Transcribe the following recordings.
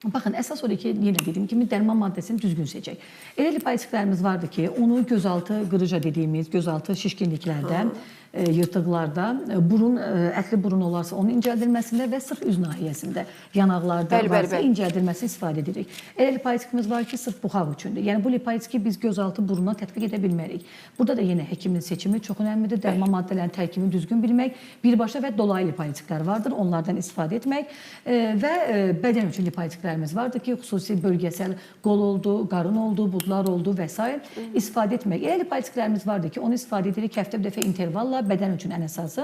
Baxın, əsas odur ki, yenə dediyim kimi dərman maddəsini düzgün seçək. Elə lipoitiklərimiz vardır ki, onu gözaltı qırıca dediyimiz, gözaltı şişkinliklərdə, yırtıqlarda, ətli burun olarsa onun incəldilməsində və sırf üz nahiyəsində, yanaqlarda varsa incəldilməsini istifadə edirik. Elə lipoitikimiz var ki, sırf buxaq üçündür. Yəni bu lipoitiki biz gözaltı buruna tətbiq edə bilmərik. Burada da yenə həkimin seçimi çox önəmlidir. Dərman maddələrinin tərkibini düzgün bilmək, birbaşa və dolayı lipoitiklər vardır, onlardan istifadə etmək və bədən üçün lipoitiklərimiz vardır ki, xüsusi bölgəsəl qol oldu, qarın oldu, budlar oldu və s. istifadə etmək. Elə lipoitiklərimiz vardır ki, onu istifadə edirik həftə bir dəfə intervalla, bədən üçün ən əsası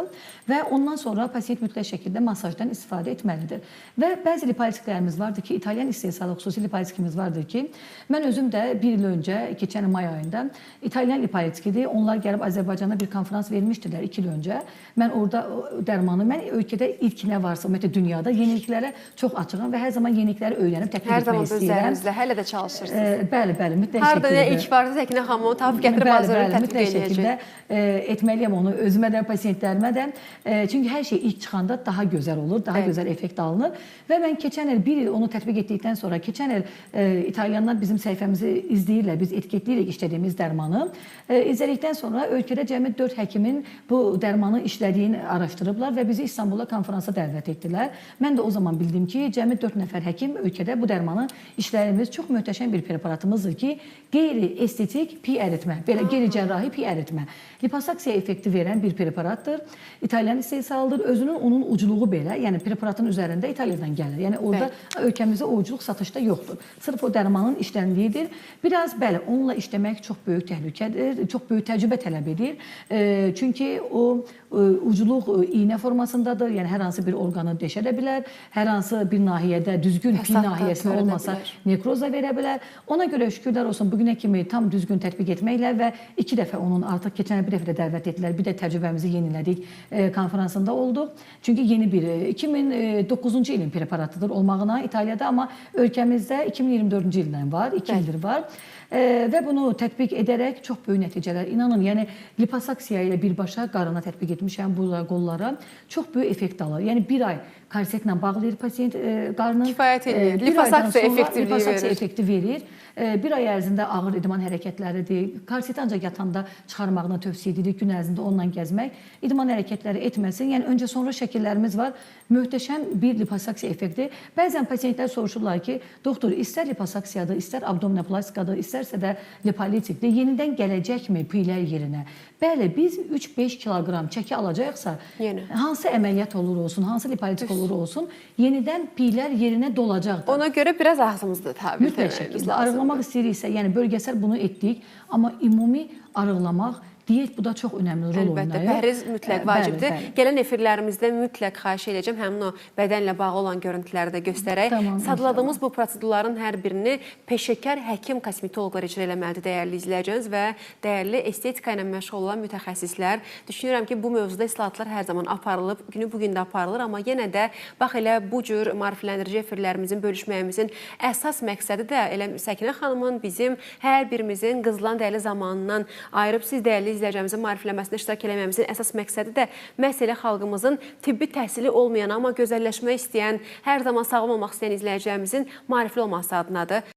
və ondan sonra pasiyent mütləq şəkildə masajdan istifadə etməlidir. Və bəzi lipoitiklərimiz vardır ki, İtalyan istehsalı xüsusi lipoitikimiz vardır ki, mən özüm də bir il öncə, keçən may ayında İtalyan lipoitikidir. Onlar gəlib Azərbaycanda bir konferans vermişdilər 2 il öncə. Mən orada dərmanı, mən ölkədə ilk nə varsa, ümumiyyətlə dünyada yeniliklərə çox açığam və hər zaman yenilikləri öyrənib tətbiq etmək istəyirəm. Hər zaman üzərinizdə, hələ də çalışırsınız. Bəli, mütləq şəkildə. Harada nə ilk varsa Səkinə xanımı tapıb gətirib hazırlayıb tətbiq edəcək. Etməliyəm onu özümə də, pasiyentlərimə də. Çünki hər şey ilk çıxanda daha gözəl olur, daha gözəl effekt alınır. Və mən keçən il, bir il onu tətbiq etdikdən sonra, keçən il İtalyanlar bizim səhifəmizi izləyirlər, biz etiketləyirik işlədiyimiz dərmanı. İzlədikdən sonra ölkədə cəmi 4 həkimin bu dərmanı işlədiyini araşdırıblar və bizi İstanbula konferansa dəvət etdilər. Mən də o zaman bildim ki, cəmi 4 nəfər həkim ölkədə bu dərmanı işlədiyimiz çox möhtəşəm bir preparatımızdır ki, qeyri-estetik piy əritmə, belə qeyri-cərrahi piy əritmə. Liposaksiya effekti verən bir preparatdır. İtalyan istehsalıdır. Özünün onun ucluğu belə, yəni preparatın üzərində İtaliyadan gəlir. Yəni orada ölkəmizdə o ucluq satışda yoxdur. Sırf o dərmanın işləndiyidir. Biraz bəli, onunla işləmək çox böyük təhlükədir, çox böyük təcrübə tələb edir. Çünki o ucluq iynə formasındadır. Yəni hər hansı bir orqanı deşə də bilər. Hər hansı bir nahiyədə düzgün piy nahiyəsində olmasa nekroza verə bilər. Ona görə şükürlər olsun bugünə kimi tam düzgün tətbiq etməklə və 2 dəfə onun artıq keçən bir dəfə də dəvət etdilər. Bir də təcrübəmizi yenilədik. Konferansında olduq. Çünki yeni bir 2009-cu ilin preparatıdır olmağına İtaliyada, amma ölkəmizdə 2024-cü ildən var, 2 ildir var. Və bunu tətbiq edərək çox böyük nəticələr, inanın, yəni liposaksiya ilə birbaşa qarına tətbiq etmişəm, bu qollara çox böyük effekt alır. Yəni bir ay korsetlə bağlayır pasiyent qarnını. Kifayət edir. Liposaksiya effekti verir. Bir ay ərzində ağır idman hərəkətləridir. Korseti ancaq yatanda çıxarmağını tövsiyə edirik, gün ərzində onunla gəzmək. İdman hərəkətləri etməsin. Yəni öncə-sonra şəkillərimiz var. Möhtəşəm bir liposaksiya effekti. Bəzən pasiyentlər soruşurlar ki, doktor, istər liposaksiyadır, istər abdominoplastikаdır, istərsə də lipolitikdir. Yenidən gələcəkmi piylər yerinə? Bəli, biz 3-5 kiloqram çəki alacaqsa, hansı əməliyyat olur olsun, hansı lipolitik olur olsun, yenidən piylər yerinə dolacaqdır. Ona görə biraz ağzımızda təbil mütləq şəkildə arıqlamaq istəyiriksə, yəni bölgəsəl bunu etdik, amma ümumi arıqlamaq, diyet bu da çox önəmli rol oynayır. Əlbəttə, pəhriz mütləq vacibdir. Gələn efirlərimizdə mütləq xahiş edəcəm, həmin o bədənlə bağlı olan görüntüləri də göstərək. Sadladığımız bu prosedurların hər birini peşəkar həkim kosmetoloqlar icra eləməlidir, dəyərli izləyəcəniz və dəyərli estetika ilə məşğul olan mütəxəssislər. Düşünürəm ki, bu mövzuda islahatlar hər zaman aparılıb, günü bugün də aparılır, amma yenə də bax elə bu cür maarifləndirici efirlərimizin, bölüşməyimizin əsas məqsədi də elə Səkinə xanımın, bizim hər birimizin qızılan dəyərli zamanından ayırıb siz dəyərli izləyicimizin maariflənməsində iştirak eləməyimizin əsas məqsədi də məsələ xalqımızın tibbi təhsili olmayan, amma gözəlləşmək istəyən, hər zaman sağlam olmaq istəyən izləyicilərimizin maarifli olması adınadır.